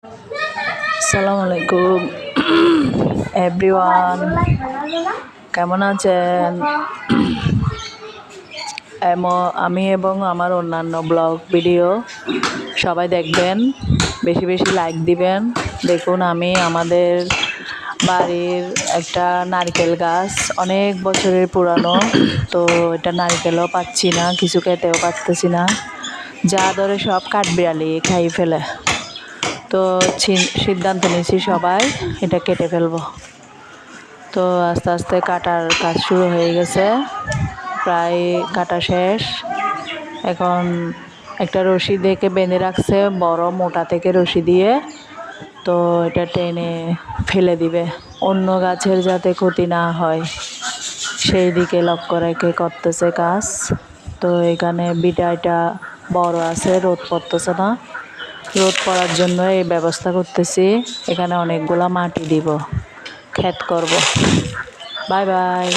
আসসালামু আলাইকুম এভরিওয়ান, কেমন আছেন? আমি এবং আমার অন্যান্য ব্লগ ভিডিও সবাই দেখবেন, বেশি বেশি লাইক দিবেন। দেখুন, আমি আমাদের বাড়ির একটা নারকেল গাছ অনেক বছরের পুরানো, তো এটা নারকেলও পাচ্ছি না, কিছু খেতেও পারতেছি না, যা ধরে সব কাঠবিড়ালি খাই ফেলে। তো সিদ্ধান্ত নিয়েছি সবাই এটা কেটে ফেলবো। তো আস্তে আস্তে কাটার কাজ শুরু হয়ে গেছে, প্রায় কাটা শেষ। এখন একটা রশি দেখে বেঁধে রাখছে, বড় মোটা থেকে রশি দিয়ে। তো এটা টেনে ফেলে দিবে, অন্য গাছের যাতে ক্ষতি না হয় সেই দিকে লক্ষ্য রেখে করতেছে কাজ। তো এখানে বিটাইটা বড় আছে, রোদ পড়তেছে না, রোদ পড়ার জন্য এই ব্যবস্থা করতেছি। এখানে অনেকগুলা মাটি দিব, ক্ষেত করব। Bye bye.